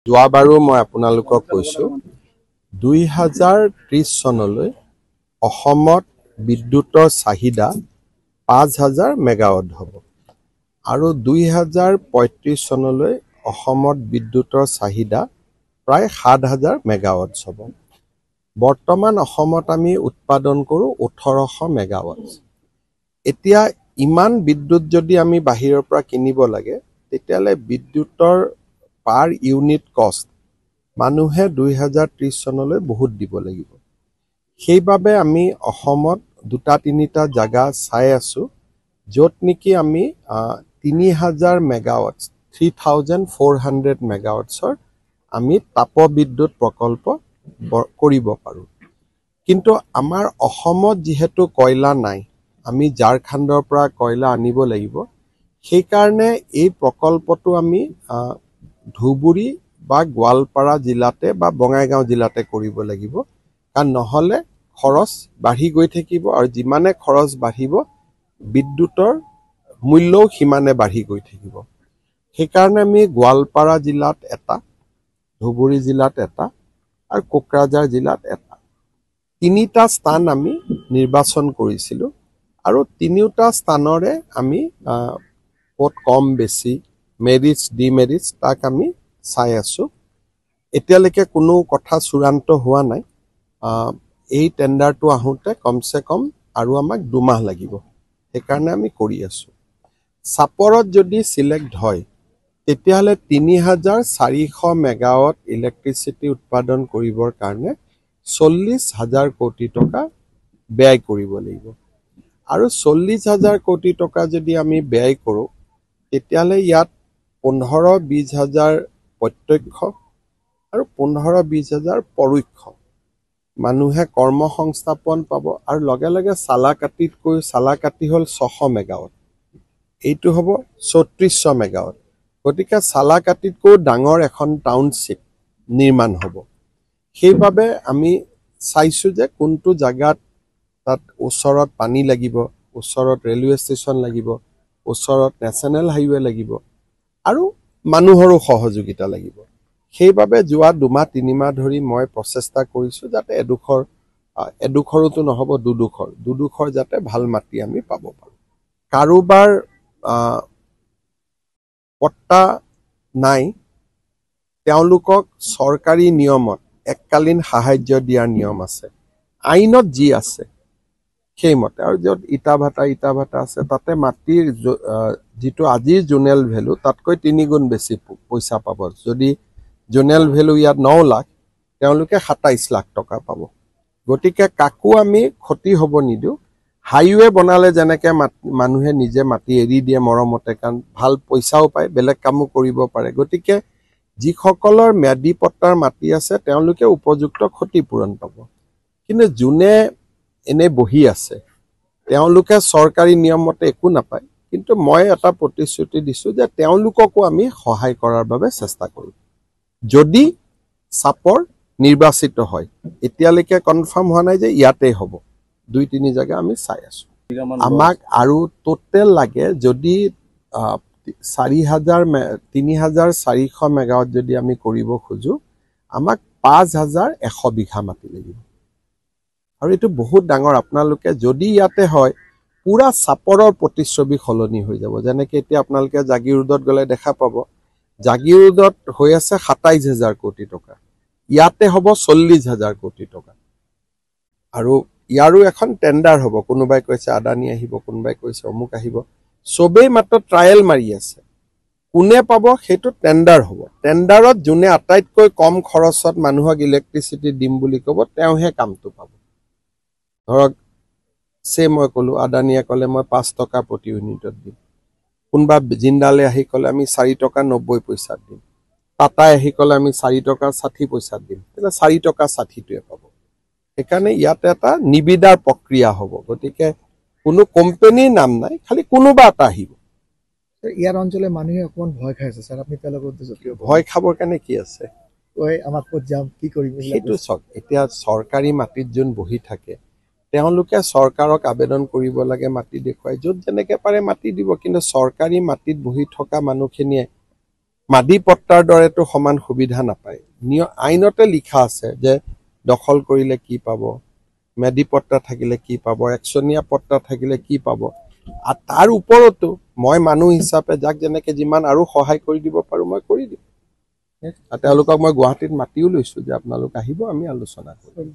যোৱাবাৰো মই আপোনালোকক কৈছোঁ 2030 চনলৈ অসমত বিদ্যুতৰ চাহিদা 5,000 মেগাৱাট হ'ব আৰু 2035 চনলৈ অসমত বিদ্যুতৰ চাহিদা প্ৰায় 7,000 মেগাৱাট হ'ব। বৰ্তমান অসমত আমি উৎপাদন কৰোঁ 1,800 মেগাৱাট। এতিয়া ইমান বিদ্যুৎ যদি আমি বাহিৰৰ পৰা কিনিব লাগে তেতিয়াহ'লে বিদ্যুতৰ পাৰ ইউনিট কষ্ট মানুহে 2030 চনলৈ বহুত দিব লাগিব। সেইবাবে আমি অসমত দুটা তিনিটা জাগা চাই আছোঁ য'ত নেকি আমি 3,000 মেগাৱাট 3,400 মেগাৱাটছৰ আমি তাপবিদ্যুৎ প্ৰকল্প কৰিব পাৰোঁ। কিন্তু আমাৰ অসমত যিহেতু কয়লা নাই, আমি ঝাৰখণ্ডৰ পৰা কয়লা আনিব লাগিব। সেইকাৰণে এই প্ৰকল্পটো আমি ধুবুৰী বা গোৱালপাৰা জিলাতে বা বঙাইগাঁও জিলাতে কৰিব লাগিব, কাৰণ নহ'লে খৰচ বাঢ়ি গৈ থাকিব আৰু যিমানে খৰচ বাঢ়িব বিদ্যুতৰ মূল্যও সিমানে বাঢ়ি গৈ থাকিব। সেইকাৰণে আমি গোৱালপাৰা জিলাত এটা, ধুবুৰী জিলাত এটা আৰু কোকৰাঝাৰ জিলাত এটা, তিনিটা স্থান আমি নিৰ্বাচন কৰিছিলোঁ আৰু তিনিওটা স্থানৰে আমি ক'ত কম বেছি মেৰিটছ ডিমেৰিটছ তাক আমি চাই আছোঁ। এতিয়ালৈকে কোনো কথা চূড়ান্ত হোৱা নাই। এই টেণ্ডাৰটো আহোঁতে কমচে কম আৰু আমাক 2 মাহ লাগিব, সেইকাৰণে আমি কৰি আছোঁ। চাপৰত যদি চিলেক্ট হয় তেতিয়াহ'লে 3,400 মেগাৱাট ইলেক্ট্ৰিচিটি উৎপাদন কৰিবৰ কাৰণে 40,000 কোটি টকা ব্যয় কৰিব লাগিব আৰু 40,000 কোটি টকা যদি আমি ব্যয় কৰোঁ তেতিয়াহ'লে ইয়াত 15-20 হাজাৰ প্ৰত্যক্ষ আৰু 15-20 হাজাৰ পৰোক্ষ মানুহে কৰ্ম সংস্থাপন পাব আৰু লগে লগে চালাকাটি হ'ল 600 মেগাৱাট, এইটো হ'ব 3400 মেগাৱাট। গতিকে চালাকাটিতকৈ ডাঙৰ এখন টাউনশ্বিপ নিৰ্মাণ হ'ব। সেইবাবে আমি চাইছোঁ যে কোনটো জাগাত তাত ওচৰত পানী লাগিব, ওচৰত ৰেলৱে ষ্টেচন লাগিব, ওচৰত নেশ্যনেল হাইৱে লাগিব আৰু মানুহৰো সহযোগিতা লাগিব। সেইবাবে যোৱা 2-3 মাহ ধৰি মই প্ৰচেষ্টা কৰিছোঁ যাতে এডোখৰতো নহ'ব, দুডোখৰ যাতে ভাল মাটি আমি পাব পাৰোঁ। কাৰোবাৰ পট্টা নাই, তেওঁলোকক চৰকাৰী নিয়মত এককালীন সাহায্য দিয়াৰ নিয়ম আছে, আইনত যি আছে সেইমতে। আৰু য'ত ইটা ভাটা আছে তাতে মাটিৰ যিটো আজিৰ জোনেল ভেলু তাতকৈ 3 গুণ বেছি পইচা পাব। যদি জোনেল ভেলু ইয়াত 9 লাখ, তেওঁলোকে 27 লাখ টকা পাব। গতিকে কাকো আমি ক্ষতি হ'ব নিদিওঁ। হাইৱে বনালে যেনেকৈ মানুহে নিজে মাটি এৰি দিয়ে মৰমতে, কাৰণ ভাল পইচাও পায়, বেলেগ কামো কৰিব পাৰে। গতিকে যিসকলৰ ম্যাদী পট্টাৰ মাটি আছে তেওঁলোকে উপযুক্ত ক্ষতিপূৰণ পাব। কিন্তু যোনে এনে বহি আছে তেওঁলোকে চৰকাৰী নিয়মমতে একো নাপায়। কিন্তু মই এটা প্ৰতিশ্ৰুতি দিছোঁ যে তেওঁলোককো আমি সহায় কৰাৰ বাবে চেষ্টা কৰিম যদি চাপৰ নিৰ্বাচিত হয়। এতিয়ালৈকে কনফাৰ্ম হোৱা নাই যে ইয়াতেই হ'ব, 2-3 জেগা আমি চাই আছোঁ। আমাক আৰু টোটেল লাগে যদি 3,400 মেগাৱাট যদি আমি কৰিব খোজোঁ, আমাক 5,100 বিঘা মাটি লাগিব আৰু এইটো বহুত ডাঙৰ। আপোনালোকে যদি ইয়াতে হয় পুৰা চাপৰৰ প্ৰতিচ্ছবি সলনি হৈ যাব। যেনেকৈ এতিয়া আপোনালোকে জাগিৰোডত গ'লে দেখা পাব, জাগিৰোডত হৈ আছে 27,000 কোটি টকা, ইয়াতে হ'ব 40,000 কোটি টকা। আৰু ইয়াৰো এখন টেণ্ডাৰ হ'ব, কোনোবাই কৈছে আদানী আহিব, কোনোবাই কৈছে অমুক আহিব, চবেই মাত্ৰ ট্ৰায়েল মাৰি আছে। কোনে পাব সেইটো টেণ্ডাৰ হ'ব। টেণ্ডাৰত যোনে আটাইতকৈ কম খৰচত মানুহক ইলেক্ট্ৰিচিটি দিম বুলি ক'ব তেওঁহে কামটো পাব। ধৰক মই ক'লোঁ, আদানীয়ে ক'লে মই 5 টকা প্ৰতি ইউনিটত দিম, কোনোবা জিন্দালে আহি ক'লে আমি 4 টকা 90 পইচাত দিম, টাটাই আহি ক'লে আমি 4 টকা 60 পইচাত দিম, তেতিয়া 4 টকা 60টোৱে পাব। সেইকাৰণে ইয়াতে এটা নিবিদাৰ প্ৰক্ৰিয়া হ'ব। গতিকে কোনো কোম্পানীৰ নাম নাই, খালি কোনোবা এটা আহিব। ইয়াৰ অঞ্চলে মানুহে অকণমান ভয় খাই আছে, ছাৰ আপুনি তেওঁলোকৰ ভয় খাবৰ কাৰণে কি আছে? আমাক ক'ত যাম, কি কৰিম, সেইটো চাওক। এতিয়া চৰকাৰী মাটিত যোন বহি থাকে তেওঁলোকে চৰকাৰক আবেদন কৰিব লাগে, মাটি দেখুৱাই য'ত যেনেকৈ পাৰে মাটি দিব। কিন্তু চৰকাৰী মাটিত বহি থকা মানুহখিনিয়ে মাদি পট্টাৰ দৰেতো সমান সুবিধা নাপায় আইনতে লিখা আছে যে দখল কৰিলে কি পাব মেদি পট্টা থাকিলে কি পাব একচনীয়া পট্টা থাকিলে কি পাব আৰু তাৰ ওপৰতো মই মানুহ হিচাপে যাক যেনেকে যিমান আৰু সহায় কৰি দিব পাৰো মই কৰি দিম আৰু তেওঁলোকক মই গুৱাহাটীত মাতিও লৈছো যে আপোনালোক আহিব আমি আলোচনা কৰিম